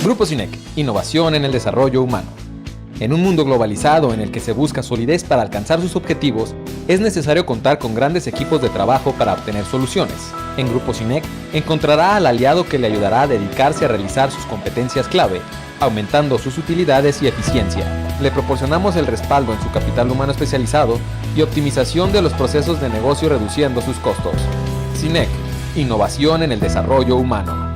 Grupo CINEC, innovación en el desarrollo humano. En un mundo globalizado en el que se busca solidez para alcanzar sus objetivos, es necesario contar con grandes equipos de trabajo para obtener soluciones. En Grupo CINEC encontrará al aliado que le ayudará a dedicarse a realizar sus competencias clave, aumentando sus utilidades y eficiencia. Le proporcionamos el respaldo en su capital humano especializado y optimización de los procesos de negocio reduciendo sus costos. CINEC, innovación en el desarrollo humano.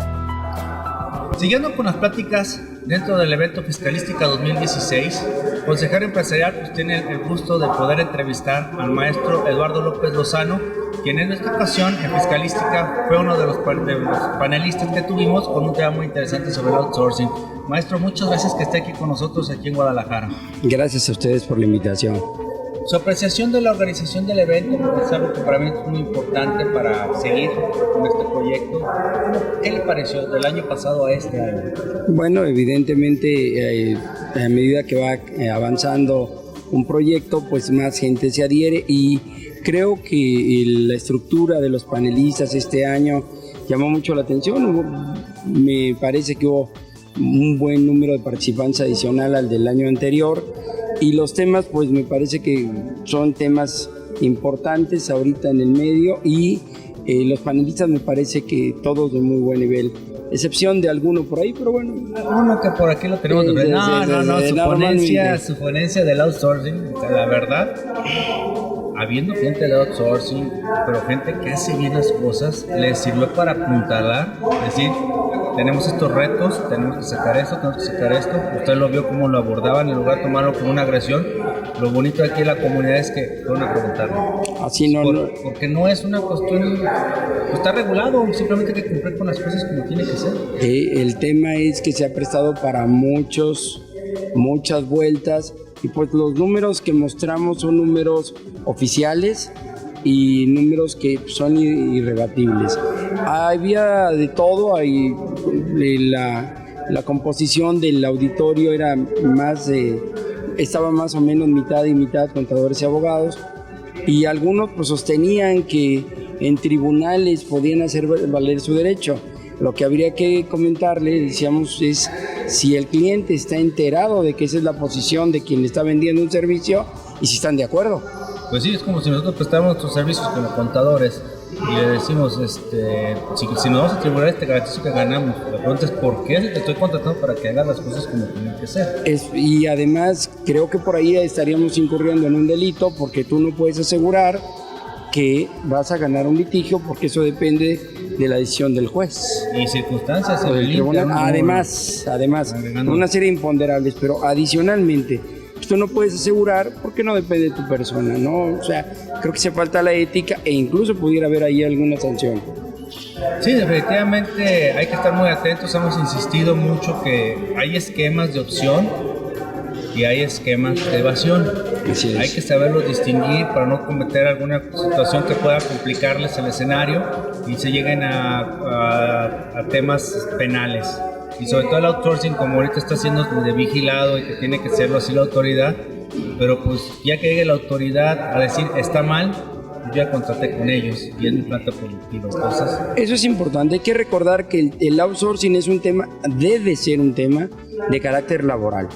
Siguiendo con las pláticas dentro del evento Fiscalística 2016, Consejero Empresarial pues tiene el gusto de poder entrevistar al maestro Eduardo López Lozano, quien en esta ocasión en Fiscalística fue uno de los panelistas que tuvimos con un tema muy interesante sobre el outsourcing. Maestro, muchas gracias que esté aquí con nosotros aquí en Guadalajara. Gracias a ustedes por la invitación. Su apreciación de la organización del evento es algo que para mí es muy importante para seguir con este proyecto. ¿Qué le pareció del año pasado a este año? Bueno, evidentemente a medida que va avanzando un proyecto, pues más gente se adhiere y creo que la estructura de los panelistas este año llamó mucho la atención. Me parece que hubo un buen número de participantes adicional al del año anterior. Y los temas, pues me parece que son temas importantes ahorita en el medio y los panelistas me parece que todos de muy buen nivel, excepción de alguno por ahí, pero bueno. Uno que por aquí lo tenemos de frente. Su ponencia del outsourcing, la verdad, habiendo gente de outsourcing, pero gente que hace bien las cosas, les sirvió para apuntalar, es decir, tenemos estos retos, tenemos que sacar esto, tenemos que sacar esto. Usted lo vio cómo lo abordaban en lugar de tomarlo como una agresión. Lo bonito de aquí en la comunidad es que van a preguntarlo. Así porque no es una cuestión, está regulado, simplemente hay que cumplir con las cosas como tiene que ser. El tema es que se ha prestado para muchas vueltas y pues los números que mostramos son números oficiales y números que son irrebatibles. Había de todo, la composición del auditorio era estaba más o menos mitad y mitad contadores y abogados, y algunos pues sostenían que en tribunales podían hacer valer su derecho. Lo que habría que comentarle, decíamos, es si el cliente está enterado de que esa es la posición de quien le está vendiendo un servicio y si están de acuerdo. Pues sí, es como si nosotros prestáramos nuestros servicios como contadores y le decimos, si nos vamos a tribunar te garantizo que ganamos. La pregunta es, ¿por qué te estoy contratando para que hagas las cosas como tienen que ser? Y además creo que por ahí estaríamos incurriendo en un delito porque tú no puedes asegurar que vas a ganar un litigio porque eso depende de la decisión del juez. Y circunstancias o del tribunal. Además, una serie de imponderables, pero adicionalmente, tú no puedes asegurar porque no depende de tu persona, ¿no? O sea, creo que se falta la ética e incluso pudiera haber ahí alguna sanción. Sí, definitivamente hay que estar muy atentos. Hemos insistido mucho que hay esquemas de opción y hay esquemas de evasión. Hay que saberlos distinguir para no cometer alguna situación que pueda complicarles el escenario y se lleguen a temas penales. Y sobre todo el outsourcing, como ahorita está siendo de vigilado y que tiene que serlo así la autoridad, pero pues ya que llegue la autoridad a decir está mal, yo ya contraté con ellos y es mi planta productiva. Entonces, eso es importante. Hay que recordar que el outsourcing es un tema, debe ser un tema de carácter laboral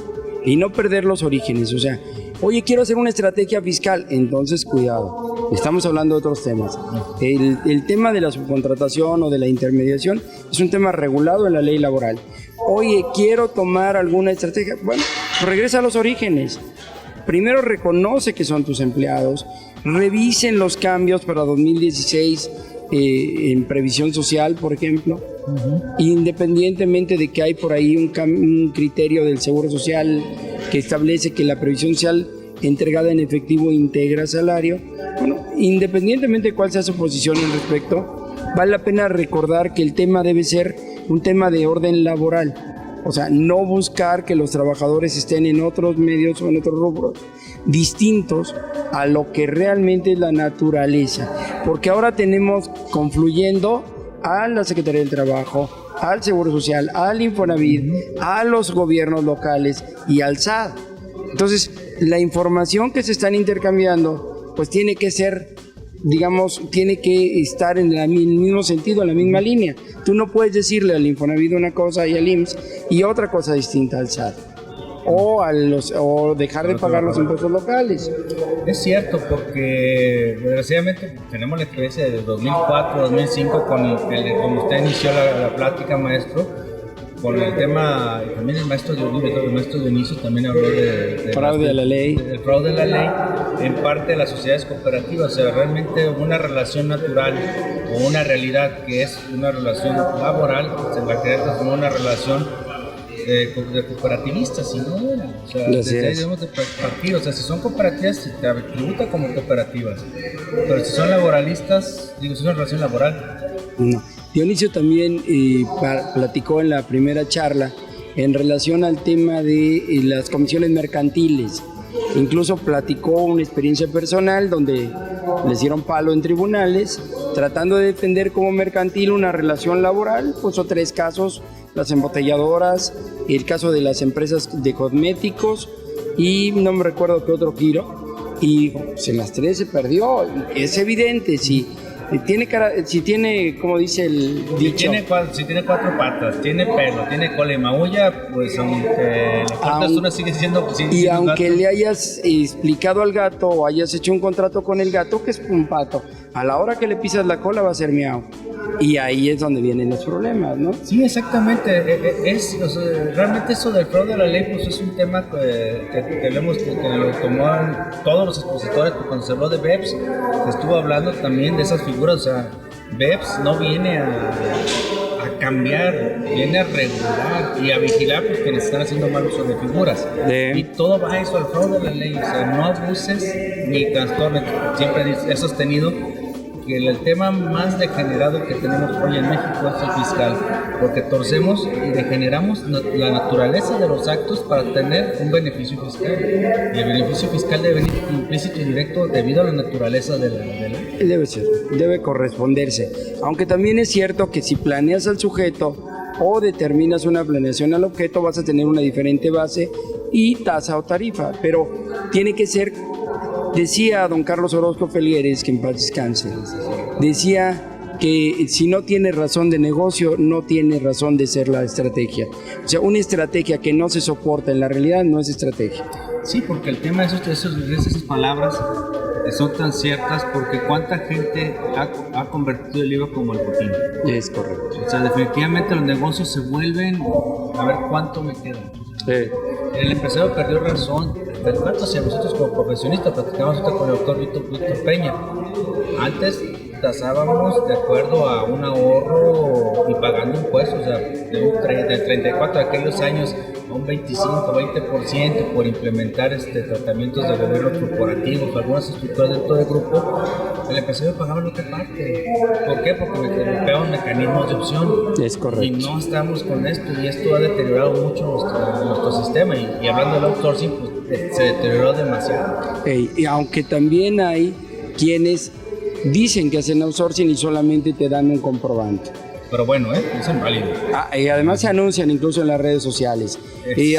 y no perder los orígenes. O sea, oye, quiero hacer una estrategia fiscal, entonces cuidado, estamos hablando de otros temas. El tema de la subcontratación o de la intermediación es un tema regulado en la ley laboral. Oye, quiero tomar alguna estrategia, bueno, regresa a los orígenes. Primero reconoce que son tus empleados, revisen los cambios para 2016 en previsión social, por ejemplo, independientemente de que hay por ahí un criterio del Seguro Social que establece que la previsión social entregada en efectivo integra salario. Bueno, independientemente de cuál sea su posición al respecto, vale la pena recordar que el tema debe ser un tema de orden laboral. O sea, no buscar que los trabajadores estén en otros medios o en otros rubros distintos a lo que realmente es la naturaleza. Porque ahora tenemos confluyendo a la Secretaría del Trabajo, al Seguro Social, al Infonavit, a los gobiernos locales y al SAT. Entonces, la información que se están intercambiando, pues tiene que ser digamos, tiene que estar en el mismo sentido, en la misma línea. Tú no puedes decirle al Infonavit una cosa y al IMSS y otra cosa distinta al SAT. O dejar de pagar los impuestos locales. Es cierto, porque desgraciadamente tenemos la experiencia de 2004, 2005, cuando usted inició la plática, maestro, con el tema, también el maestro Dionisio también habló de fraude a la ley. Del fraude a la ley en parte de las sociedades cooperativas, o sea, realmente una relación natural o una realidad que es una relación laboral se va a crear como una relación de cooperativistas, si no era, o sea, desde ahí debemos de partir, o sea, si son cooperativas se te tributa como cooperativas, pero si son laboralistas, digo, es una relación laboral. No. Dionisio también platicó en la primera charla en relación al tema de las comisiones mercantiles. Incluso platicó una experiencia personal donde les dieron palo en tribunales tratando de defender como mercantil una relación laboral. Puso 3 casos: las embotelladoras, el caso de las empresas de cosméticos y no me recuerdo qué otro giro. Y pues, en las 3 se perdió. Es evidente, si tiene, como dice el dicho, si tiene 4 patas, tiene pelo, tiene cola y maulla, pues aunque la parte azul sigue siendo y aunque le hayas explicado al gato o hayas hecho un contrato con el gato que es un pato, a la hora que le pisas la cola va a ser miau. Y ahí es donde vienen los problemas, ¿no? Sí, exactamente. Realmente eso del fraude a la ley pues es un tema que lo tomaron todos los expositores, porque cuando se habló de BEPS se estuvo hablando también de esas figuras. O sea, BEPS no viene a cambiar, viene a regular y a vigilar pues quienes están haciendo mal uso de figuras. Y todo va a eso, al fraude a la ley. O sea, no abuses ni trastornes. Siempre he sostenido que el tema más degenerado que tenemos hoy en México es el fiscal, porque torcemos y degeneramos la naturaleza de los actos para tener un beneficio fiscal. Y el beneficio fiscal debe venir implícito y directo debido a la naturaleza de la ley. Debe corresponderse. Aunque también es cierto que si planeas al sujeto o determinas una planeación al objeto, vas a tener una diferente base y tasa o tarifa, pero tiene que ser. Decía don Carlos Orozco Felgueres, que en paz descanse, decía que si no tiene razón de negocio, no tiene razón de ser la estrategia. O sea, una estrategia que no se soporta en la realidad no es estrategia. Sí, porque el tema de esas palabras son tan ciertas, porque cuánta gente ha convertido el libro como el botín. Es correcto. O sea, definitivamente los negocios se vuelven a ver cuánto me queda. El empresario perdió razón. Si nosotros como profesionistas platicamos con el doctor Víctor Peña, antes tasábamos de acuerdo a un ahorro y pagando impuestos, o sea, del 34 de aquellos años a un 25-20% por implementar tratamientos de gobierno corporativos, algunas estructuras dentro del grupo. El empresario pagaba la otra parte. ¿Por qué? Porque creaban mecanismos de opción. Es correcto. Y no estamos con esto, y esto ha deteriorado mucho nuestro sistema. Y hablando del outsourcing, pues se deterioró demasiado. Y aunque también hay quienes dicen que hacen outsourcing y solamente te dan un comprobante. Pero bueno, es válido. Y además se anuncian incluso en las redes sociales. Y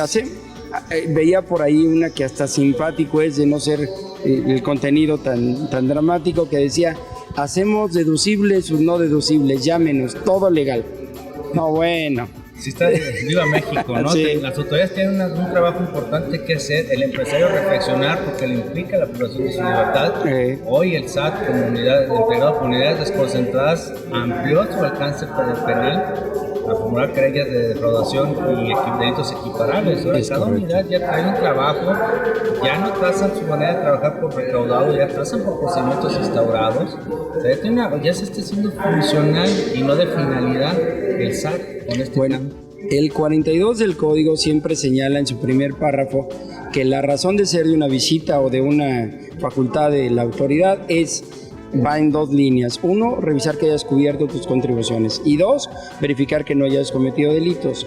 veía por ahí una que hasta simpático es de no ser el contenido tan dramático, que decía: hacemos deducibles o no deducibles, llámenos, todo legal. No, bueno. Sí, está viva México, ¿no? Sí. Las autoridades tienen un trabajo importante que hacer, el empresario reflexionar, porque le implica la privación de su libertad. Hoy el SAT, como unidad integrado por unidades desconcentradas, amplió su alcance penal a formular querellas de defraudación y delitos equiparables. Ahora cada unidad ya trae un trabajo, ya no tasan su manera de trabajar por recaudado, ya tasan por procedimientos instaurados. O sea, ya se está haciendo funcional y no de finalidad el SAT. Bueno, el 42 del código siempre señala en su primer párrafo que la razón de ser de una visita o de una facultad de la autoridad va en 2 líneas. 1, revisar que hayas cubierto tus contribuciones. Y 2, verificar que no hayas cometido delitos.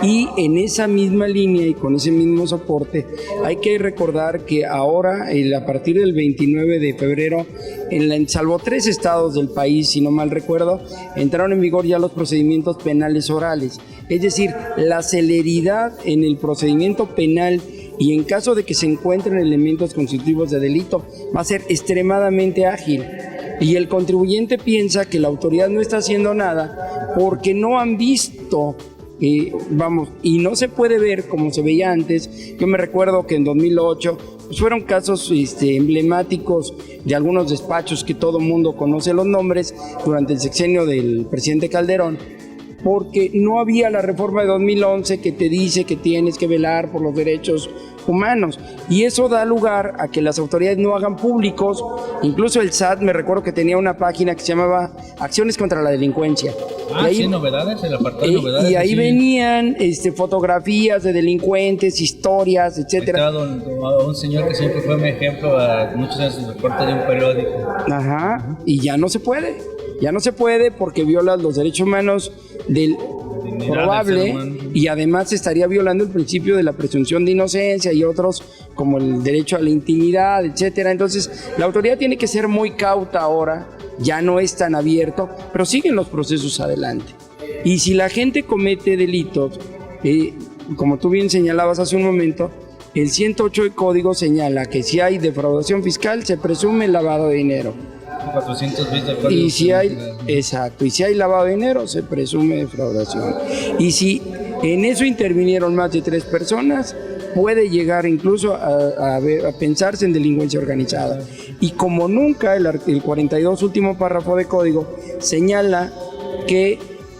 Y en esa misma línea y con ese mismo soporte, hay que recordar que ahora, a partir del 29 de febrero, salvo 3 estados del país, si no mal recuerdo, entraron en vigor ya los procedimientos penales orales. Es decir, la celeridad en el procedimiento penal y en caso de que se encuentren elementos constitutivos de delito, va a ser extremadamente ágil. Y el contribuyente piensa que la autoridad no está haciendo nada porque no han visto, y no se puede ver como se veía antes. Yo me recuerdo que en 2008 pues fueron casos emblemáticos de algunos despachos que todo mundo conoce los nombres durante el sexenio del presidente Calderón, porque no había la reforma de 2011 que te dice que tienes que velar por los derechos humanos, y eso da lugar a que las autoridades no hagan públicos. Incluso el SAT, me recuerdo que tenía una página que se llamaba Acciones contra la Delincuencia. Y ahí, sí, novedades, el apartado de novedades. Y ahí venían fotografías de delincuentes, historias, etcétera. Un señor que siempre fue mi ejemplo a muchos de sus reportes de un periódico. Ajá, y ya no se puede. Ya no se puede porque viola los derechos humanos del probable, y además estaría violando el principio de la presunción de inocencia y otros como el derecho a la intimidad, etcétera. Entonces, la autoridad tiene que ser muy cauta ahora, ya no es tan abierto, pero siguen los procesos adelante. Y si la gente comete delitos, como tú bien señalabas hace un momento, el 108 del Código señala que si hay defraudación fiscal se presume lavado de dinero. 420 del Código. Y si hay, exacto, y si hay lavado de dinero, se presume defraudación. Y si en eso intervinieron más de 3 personas, puede llegar incluso a pensarse en delincuencia organizada. Y como nunca, el 42 último párrafo de código señala que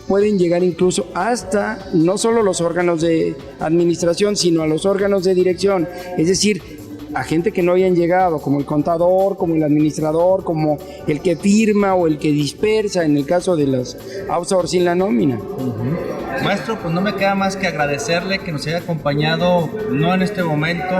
pueden llegar incluso hasta no solo los órganos de administración, sino a los órganos de dirección. Es decir, a gente que no hayan llegado, como el contador, como el administrador, como el que firma o el que dispersa, en el caso de los outsourcing la nómina. Maestro, pues no me queda más que agradecerle que nos haya acompañado, no en este momento,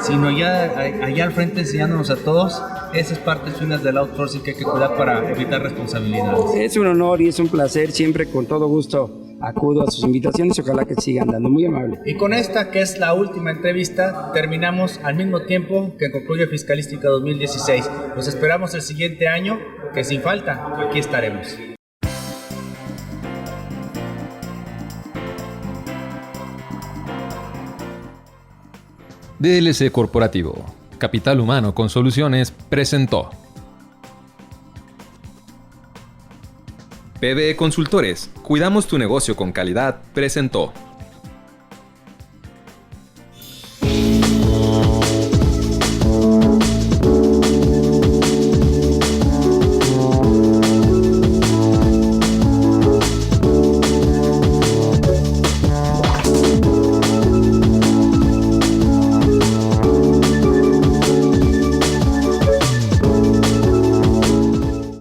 sino ya allá al frente enseñándonos a todos esas partes finas del outsourcing que hay que cuidar para evitar responsabilidades. Es un honor y es un placer, siempre con todo gusto acudo a sus invitaciones y ojalá que sigan dando, muy amable. Y con esta, que es la última entrevista, terminamos al mismo tiempo que concluye Fiscalística 2016. Los esperamos el siguiente año, que sin falta, aquí estaremos. DLC Corporativo, Capital Humano con Soluciones, presentó. PBE Consultores, cuidamos tu negocio con calidad, presentó.